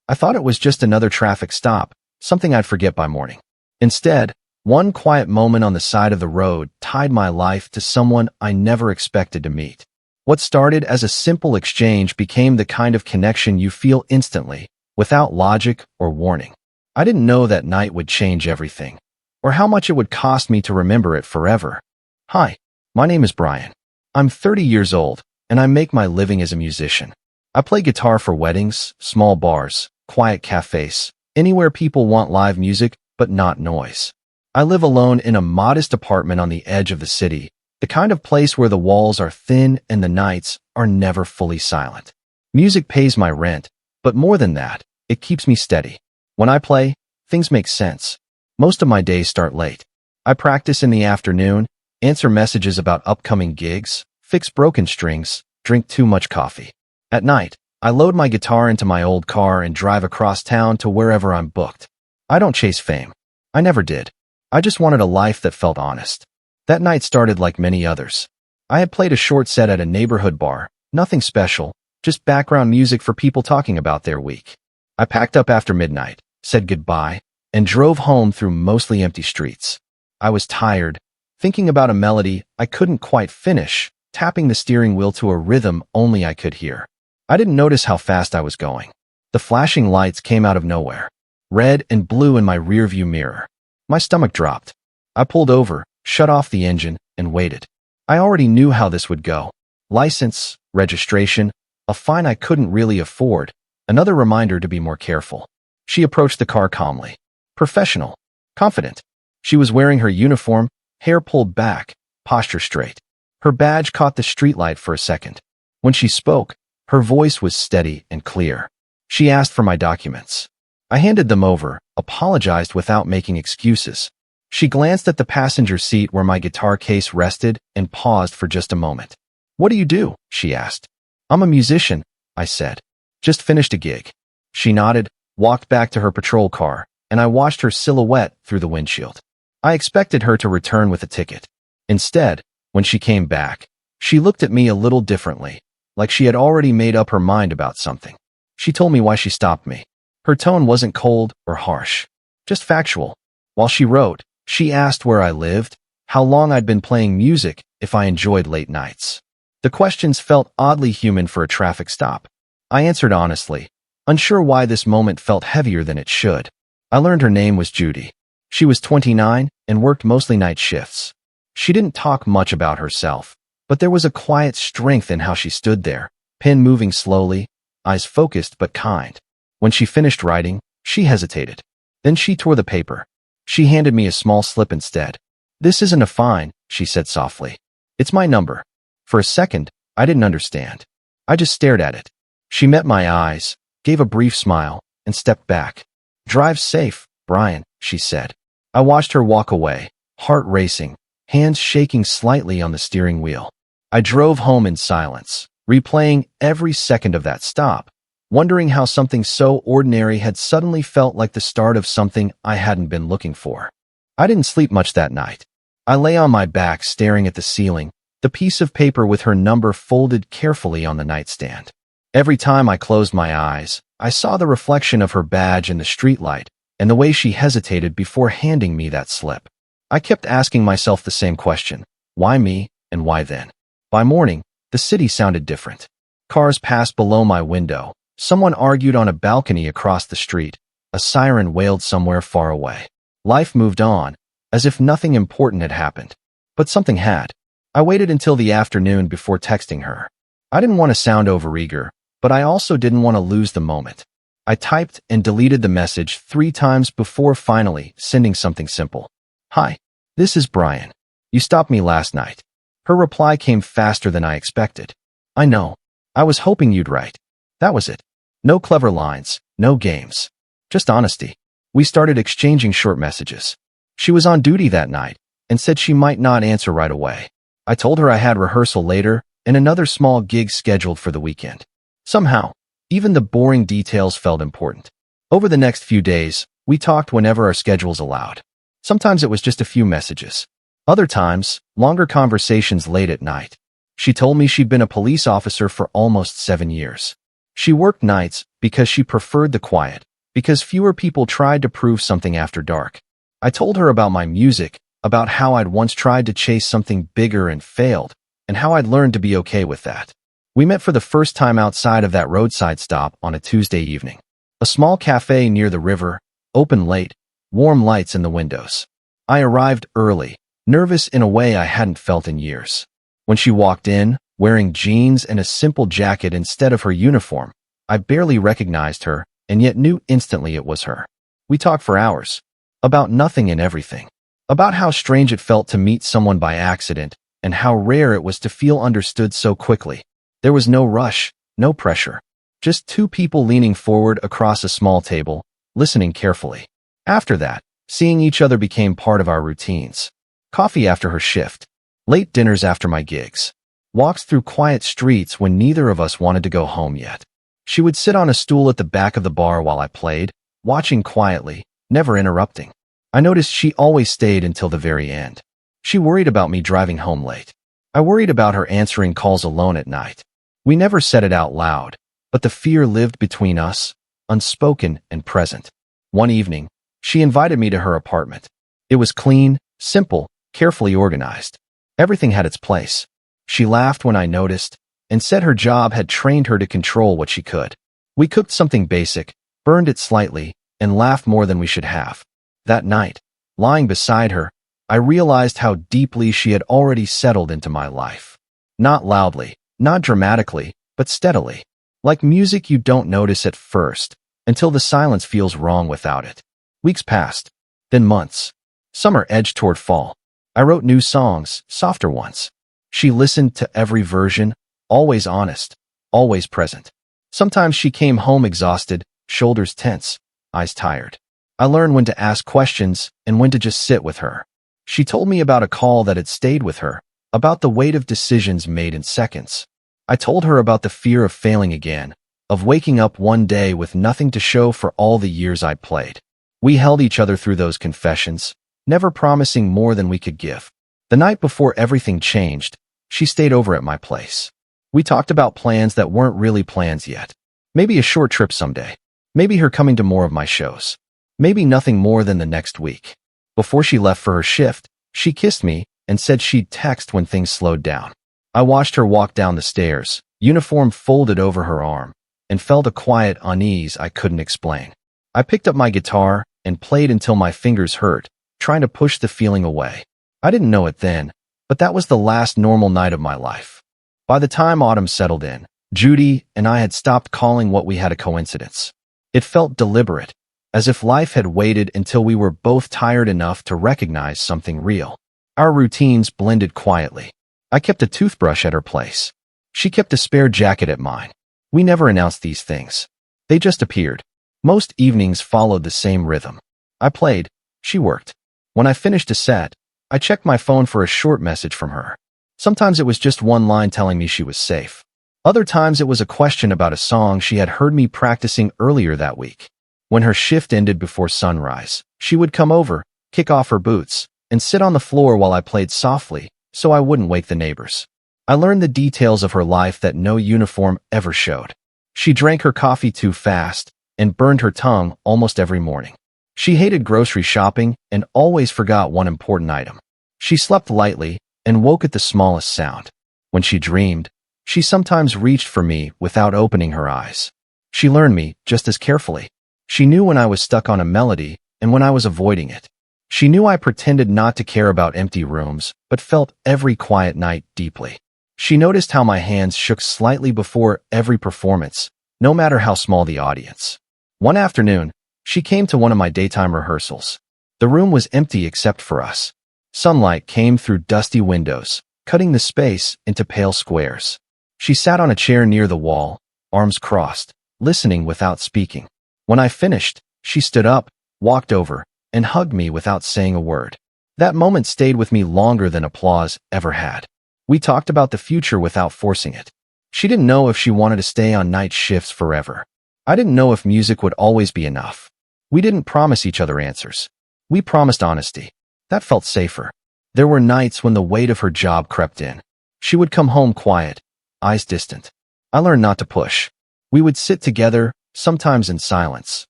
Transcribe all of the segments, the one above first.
I thought it was just another traffic stop, something I'd forget by morning. Instead, one quiet moment on the side of the road tied my life to someone I never expected to meet. What started as a simple exchange became the kind of connection you feel instantly, without logic or warning. I didn't know that night would change everything, or how much it would cost me to remember it forever. Hi, my name is Brian. I'm 30 years old, and I make my living as a musician. I play guitar for weddings, small bars, quiet cafes, anywhere people want live music but not noise. I live alone in a modest apartment on the edge of the city, the kind of place where the walls are thin and the nights are never fully silent. Music pays my rent, but more than that, it keeps me steady. When I play, things make sense. Most of my days start late. I practice in the afternoon, answer messages about upcoming gigs, fix broken strings, drink too much coffee. At night, I load my guitar into my old car and drive across town to wherever I'm booked. I don't chase fame. I never did. I just wanted a life that felt honest. That night started like many others. I had played a short set at a neighborhood bar, nothing special, just background music for people talking about their week. I packed up after midnight, said goodbye, and drove home through mostly empty streets. I was tired, thinking about a melody I couldn't quite finish, tapping the steering wheel to a rhythm only I could hear. I didn't notice how fast I was going. The flashing lights came out of nowhere, red and blue in my rearview mirror. My stomach dropped. I pulled over, shut off the engine, and waited. I already knew how this would go. License, registration, a fine I couldn't really afford, another reminder to be more careful. She approached the car calmly. Professional. Confident. She was wearing her uniform, hair pulled back, posture straight. Her badge caught the streetlight for a second. When she spoke, her voice was steady and clear. She asked for my documents. I handed them over, apologized without making excuses. She glanced at the passenger seat where my guitar case rested and paused for just a moment. What do you do? She asked. I'm a musician, I said. Just finished a gig. She nodded, walked back to her patrol car, and I watched her silhouette through the windshield. I expected her to return with a ticket. Instead, when she came back, she looked at me a little differently, like she had already made up her mind about something. She told me why she stopped me. Her tone wasn't cold or harsh, just factual. While she wrote, she asked where I lived, how long I'd been playing music, if I enjoyed late nights. The questions felt oddly human for a traffic stop. I answered honestly, unsure why this moment felt heavier than it should. I learned her name was Judy. She was 29 and worked mostly night shifts. She didn't talk much about herself, but there was a quiet strength in how she stood there, pen moving slowly, eyes focused but kind. When she finished writing, she hesitated. Then she tore the paper. She handed me a small slip instead. This isn't a fine, she said softly. It's my number. For a second, I didn't understand. I just stared at it. She met my eyes, gave a brief smile, and stepped back. Drive safe, Brian, she said. I watched her walk away, heart racing, hands shaking slightly on the steering wheel. I drove home in silence, replaying every second of that stop, wondering how something so ordinary had suddenly felt like the start of something I hadn't been looking for. I didn't sleep much that night. I lay on my back staring at the ceiling, the piece of paper with her number folded carefully on the nightstand. Every time I closed my eyes, I saw the reflection of her badge in the streetlight and the way she hesitated before handing me that slip. I kept asking myself the same question, why me and why then? By morning, the city sounded different. Cars passed below my window. Someone argued on a balcony across the street. A siren wailed somewhere far away. Life moved on, as if nothing important had happened. But something had. I waited until the afternoon before texting her. I didn't want to sound overeager, but I also didn't want to lose the moment. I typed and deleted the message 3 times before finally sending something simple. Hi, this is Brian. You stopped me last night. Her reply came faster than I expected. I know. I was hoping you'd write. That was it. No clever lines, no games. Just honesty. We started exchanging short messages. She was on duty that night and said she might not answer right away. I told her I had rehearsal later and another small gig scheduled for the weekend. Somehow, even the boring details felt important. Over the next few days, we talked whenever our schedules allowed. Sometimes it was just a few messages. Other times, longer conversations late at night. She told me she'd been a police officer for almost 7 years. She worked nights because she preferred the quiet, because fewer people tried to prove something after dark. I told her about my music, about how I'd once tried to chase something bigger and failed, and how I'd learned to be okay with that. We met for the first time outside of that roadside stop on a Tuesday evening. A small cafe near the river, open late, warm lights in the windows. I arrived early, nervous in a way I hadn't felt in years. When she walked in, wearing jeans and a simple jacket instead of her uniform, I barely recognized her, and yet knew instantly it was her. We talked for hours. About nothing and everything. About how strange it felt to meet someone by accident, and how rare it was to feel understood so quickly. There was no rush, no pressure. Just two people leaning forward across a small table, listening carefully. After that, seeing each other became part of our routines. Coffee after her shift. Late dinners after my gigs. Walks through quiet streets when neither of us wanted to go home yet. She would sit on a stool at the back of the bar while I played, watching quietly, never interrupting. I noticed she always stayed until the very end. She worried about me driving home late. I worried about her answering calls alone at night. We never said it out loud, but the fear lived between us, unspoken and present. One evening, she invited me to her apartment. It was clean, simple, carefully organized. Everything had its place. She laughed when I noticed, and said her job had trained her to control what she could. We cooked something basic, burned it slightly, and laughed more than we should have. That night, lying beside her, I realized how deeply she had already settled into my life. Not loudly, not dramatically, but steadily. Like music you don't notice at first, until the silence feels wrong without it. Weeks passed, then months. Summer edged toward fall. I wrote new songs, softer ones. She listened to every version, always honest, always present. Sometimes she came home exhausted, shoulders tense, eyes tired. I learned when to ask questions and when to just sit with her. She told me about a call that had stayed with her, about the weight of decisions made in seconds. I told her about the fear of failing again, of waking up one day with nothing to show for all the years I'd played. We held each other through those confessions, never promising more than we could give. The night before everything changed, she stayed over at my place. We talked about plans that weren't really plans yet. Maybe a short trip someday. Maybe her coming to more of my shows. Maybe nothing more than the next week. Before she left for her shift, she kissed me and said she'd text when things slowed down. I watched her walk down the stairs, uniform folded over her arm, and felt a quiet unease I couldn't explain. I picked up my guitar and played until my fingers hurt, trying to push the feeling away. I didn't know it then, but that was the last normal night of my life. By the time autumn settled in, Judy and I had stopped calling what we had a coincidence. It felt deliberate, as if life had waited until we were both tired enough to recognize something real. Our routines blended quietly. I kept a toothbrush at her place. She kept a spare jacket at mine. We never announced these things. They just appeared. Most evenings followed the same rhythm. I played, she worked. When I finished a set, I checked my phone for a short message from her. Sometimes it was just one line telling me she was safe. Other times it was a question about a song she had heard me practicing earlier that week. When her shift ended before sunrise, she would come over, kick off her boots, and sit on the floor while I played softly, so I wouldn't wake the neighbors. I learned the details of her life that no uniform ever showed. She drank her coffee too fast and burned her tongue almost every morning. She hated grocery shopping and always forgot one important item. She slept lightly and woke at the smallest sound. When she dreamed, she sometimes reached for me without opening her eyes. She learned me just as carefully. She knew when I was stuck on a melody and when I was avoiding it. She knew I pretended not to care about empty rooms, but felt every quiet night deeply. She noticed how my hands shook slightly before every performance, no matter how small the audience. One afternoon, she came to one of my daytime rehearsals. The room was empty except for us. Sunlight came through dusty windows, cutting the space into pale squares. She sat on a chair near the wall, arms crossed, listening without speaking. When I finished, she stood up, walked over, and hugged me without saying a word. That moment stayed with me longer than applause ever had. We talked about the future without forcing it. She didn't know if she wanted to stay on night shifts forever. I didn't know if music would always be enough. We didn't promise each other answers. We promised honesty. That felt safer. There were nights when the weight of her job crept in. She would come home quiet, eyes distant. I learned not to push. We would sit together, sometimes in silence,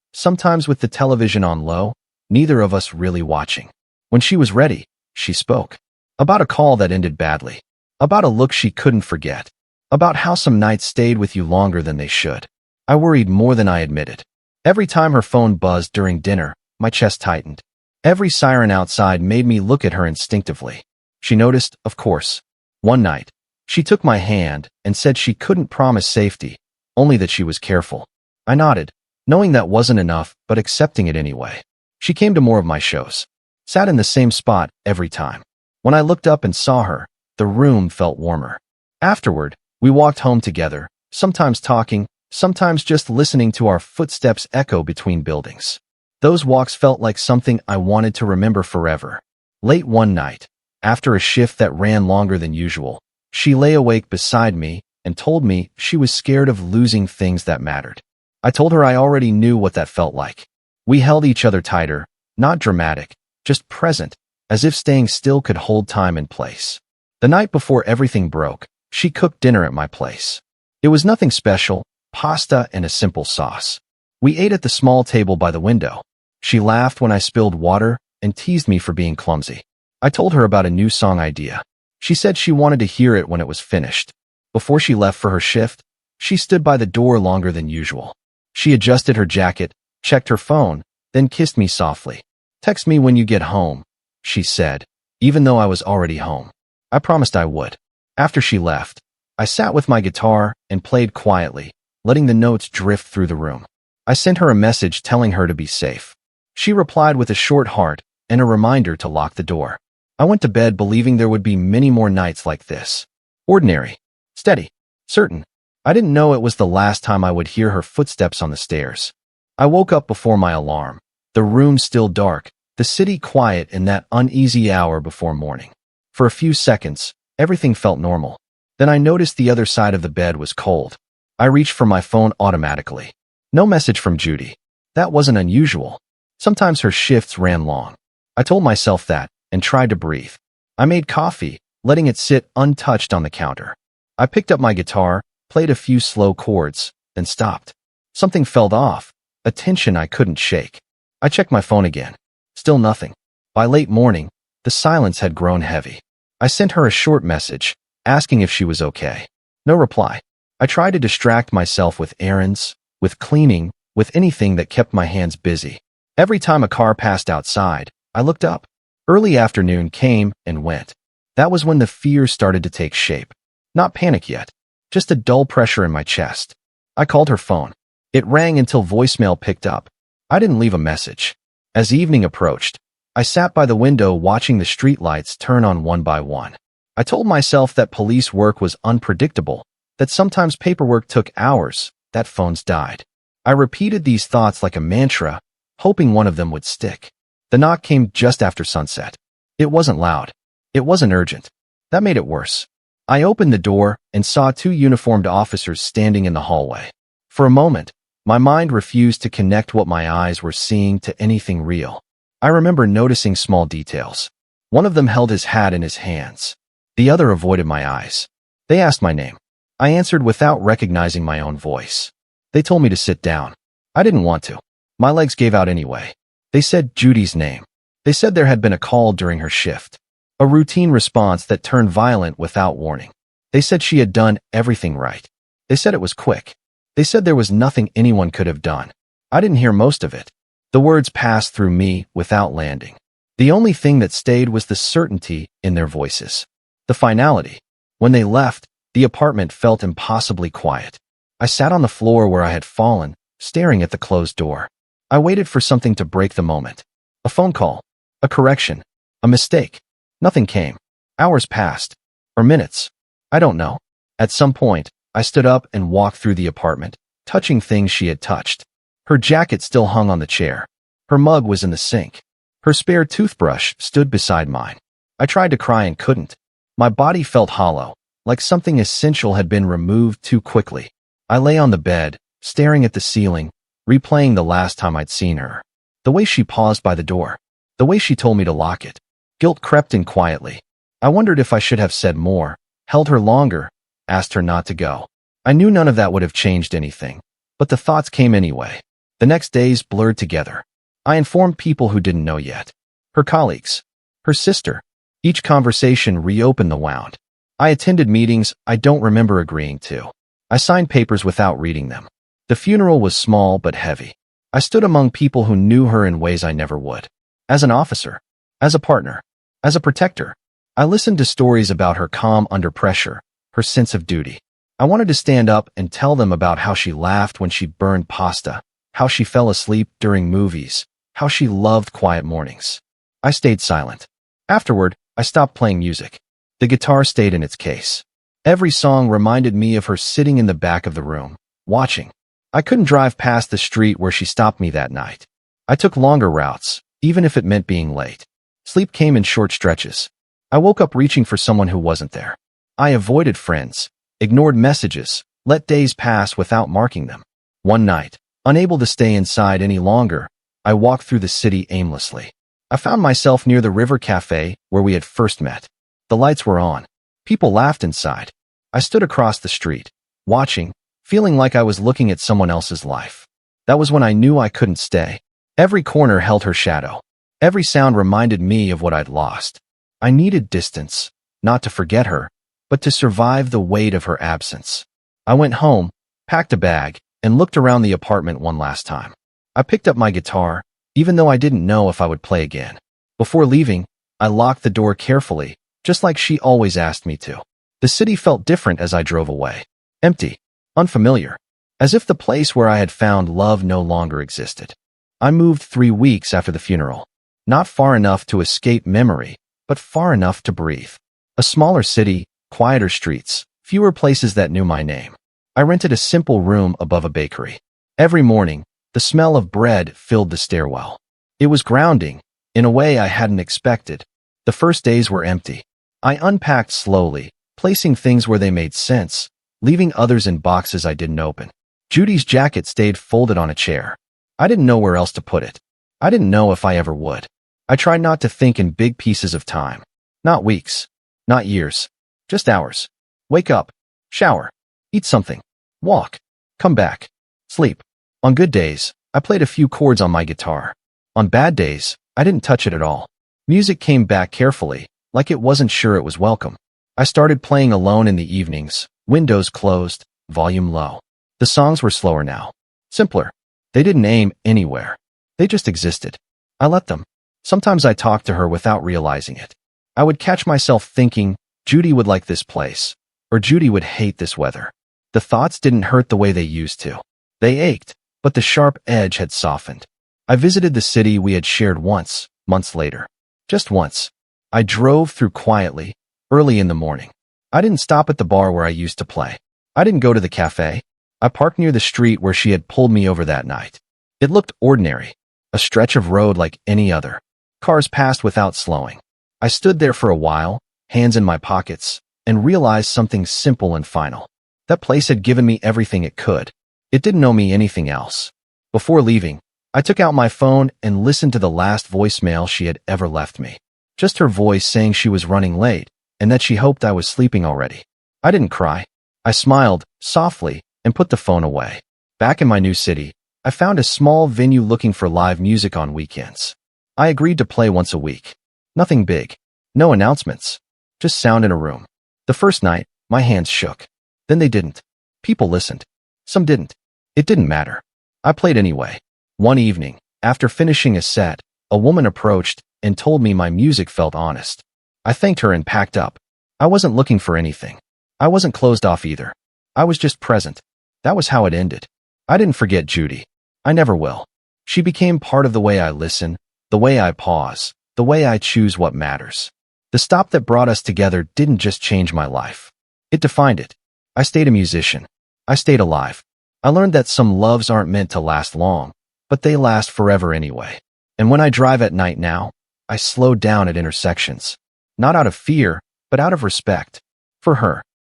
sometimes with the television on low, neither of us really watching. When she was ready, she spoke. About a call that ended badly. About a look she couldn't forget. About how some nights stayed with you longer than they should. I worried more than I admitted. Every time her phone buzzed during dinner, my chest tightened. Every siren outside made me look at her instinctively. She noticed, of course. One night, she took my hand and said she couldn't promise safety, only that she was careful. I nodded, knowing that wasn't enough, but accepting it anyway. She came to more of my shows. Sat in the same spot every time. When I looked up and saw her, the room felt warmer. Afterward, we walked home together, sometimes talking, sometimes just listening to our footsteps echo between buildings. Those walks felt like something I wanted to remember forever. Late one night, after a shift that ran longer than usual, she lay awake beside me and told me she was scared of losing things that mattered. I told her I already knew what that felt like. We held each other tighter, not dramatic, just present, as if staying still could hold time and place. The night before everything broke, she cooked dinner at my place. It was nothing special, pasta and a simple sauce. We ate at the small table by the window. She laughed when I spilled water and teased me for being clumsy. I told her about a new song idea. She said she wanted to hear it when it was finished. Before she left for her shift, she stood by the door longer than usual. She adjusted her jacket, checked her phone, then kissed me softly. "Text me when you get home," she said, even though I was already home. I promised I would. After she left, I sat with my guitar and played quietly, letting the notes drift through the room. I sent her a message telling her to be safe. She replied with a short heart and a reminder to lock the door. I went to bed believing there would be many more nights like this. Ordinary, steady, certain. I didn't know it was the last time I would hear her footsteps on the stairs. I woke up before my alarm, the room still dark, the city quiet in that uneasy hour before morning. For a few seconds, everything felt normal. Then I noticed the other side of the bed was cold. I reached for my phone automatically. No message from Judy. That wasn't unusual. Sometimes her shifts ran long. I told myself that and tried to breathe. I made coffee, letting it sit untouched on the counter. I picked up my guitar, played a few slow chords, then stopped. Something felt off, a tension I couldn't shake. I checked my phone again. Still nothing. By late morning, the silence had grown heavy. I sent her a short message, asking if she was okay. No reply. I tried to distract myself with errands, with cleaning, with anything that kept my hands busy. Every time a car passed outside, I looked up. Early afternoon came and went. That was when the fear started to take shape. Not panic yet, just a dull pressure in my chest. I called her phone. It rang until voicemail picked up. I didn't leave a message. As evening approached, I sat by the window watching the streetlights turn on one by one. I told myself that police work was unpredictable, that sometimes paperwork took hours, that phones died. I repeated these thoughts like a mantra, hoping one of them would stick. The knock came just after sunset. It wasn't loud. It wasn't urgent. That made it worse. I opened the door and saw two uniformed officers standing in the hallway. For a moment, my mind refused to connect what my eyes were seeing to anything real. I remember noticing small details. One of them held his hat in his hands. The other avoided my eyes. They asked my name. I answered without recognizing my own voice. They told me to sit down. I didn't want to. My legs gave out anyway. They said Judy's name. They said there had been a call during her shift. A routine response that turned violent without warning. They said she had done everything right. They said it was quick. They said there was nothing anyone could have done. I didn't hear most of it. The words passed through me without landing. The only thing that stayed was the certainty in their voices. The finality. When they left, the apartment felt impossibly quiet. I sat on the floor where I had fallen, staring at the closed door. I waited for something to break the moment. A phone call. A correction. A mistake. Nothing came. Hours passed. Or minutes. I don't know. At some point, I stood up and walked through the apartment, touching things she had touched. Her jacket still hung on the chair. Her mug was in the sink. Her spare toothbrush stood beside mine. I tried to cry and couldn't. My body felt hollow, like something essential had been removed too quickly. I lay on the bed, staring at the ceiling, replaying the last time I'd seen her. The way she paused by the door. The way she told me to lock it. Guilt crept in quietly. I wondered if I should have said more, held her longer, asked her not to go. I knew none of that would have changed anything. But the thoughts came anyway. The next days blurred together. I informed people who didn't know yet. Her colleagues. Her sister. Each conversation reopened the wound. I attended meetings I don't remember agreeing to. I signed papers without reading them. The funeral was small but heavy. I stood among people who knew her in ways I never would. As an officer. As a partner. As a protector. I listened to stories about her calm under pressure, her sense of duty. I wanted to stand up and tell them about how she laughed when she burned pasta, how she fell asleep during movies, how she loved quiet mornings. I stayed silent. Afterward, I stopped playing music. The guitar stayed in its case. Every song reminded me of her sitting in the back of the room, watching. I couldn't drive past the street where she stopped me that night. I took longer routes, even if it meant being late. Sleep came in short stretches. I woke up reaching for someone who wasn't there. I avoided friends, ignored messages, let days pass without marking them. One night, unable to stay inside any longer, I walked through the city aimlessly. I found myself near the River Cafe where we had first met. The lights were on. People laughed inside. I stood across the street, watching, feeling like I was looking at someone else's life. That was when I knew I couldn't stay. Every corner held her shadow. Every sound reminded me of what I'd lost. I needed distance, not to forget her, but to survive the weight of her absence. I went home, packed a bag, and looked around the apartment one last time. I picked up my guitar, even though I didn't know if I would play again. Before leaving, I locked the door carefully, just like she always asked me to. The city felt different as I drove away. Empty, unfamiliar, as if the place where I had found love no longer existed. I moved 3 weeks after the funeral. Not far enough to escape memory, but far enough to breathe. A smaller city, quieter streets, fewer places that knew my name. I rented a simple room above a bakery. Every morning, the smell of bread filled the stairwell. It was grounding, in a way I hadn't expected. The first days were empty. I unpacked slowly, placing things where they made sense, leaving others in boxes I didn't open. Judy's jacket stayed folded on a chair. I didn't know where else to put it. I didn't know if I ever would. I tried not to think in big pieces of time. Not weeks. Not years. Just hours. Wake up. Shower. Eat something. Walk. Come back. Sleep. On good days, I played a few chords on my guitar. On bad days, I didn't touch it at all. Music came back carefully, like it wasn't sure it was welcome. I started playing alone in the evenings, windows closed, volume low. The songs were slower now. Simpler. They didn't aim anywhere. They just existed. I let them. Sometimes I talked to her without realizing it. I would catch myself thinking, Judy would like this place, or Judy would hate this weather. The thoughts didn't hurt the way they used to. They ached, but the sharp edge had softened. I visited the city we had shared once, months later. Just once. I drove through quietly, early in the morning. I didn't stop at the bar where I used to play. I didn't go to the cafe. I parked near the street where she had pulled me over that night. It looked ordinary, a stretch of road like any other. Cars passed without slowing. I stood there for a while, hands in my pockets, and realized something simple and final. That place had given me everything it could. It didn't owe me anything else. Before leaving, I took out my phone and listened to the last voicemail she had ever left me. Just her voice saying she was running late and that she hoped I was sleeping already. I didn't cry. I smiled, softly, and put the phone away. Back in my new city, I found a small venue looking for live music on weekends. I agreed to play once a week. Nothing big. No announcements. Just sound in a room. The first night, my hands shook. Then they didn't. People listened. Some didn't. It didn't matter. I played anyway. One evening, after finishing a set, a woman approached and told me my music felt honest. I thanked her and packed up. I wasn't looking for anything. I wasn't closed off either. I was just present. That was how it ended. I didn't forget Judy. I never will. She became part of the way I listen, the way I pause, the way I choose what matters. The stop that brought us together didn't just change my life. It defined it. I stayed a musician. I stayed alive. I learned that some loves aren't meant to last long, but they last forever anyway. And when I drive at night now, I slow down at intersections. Not out of fear, but out of respect. For her.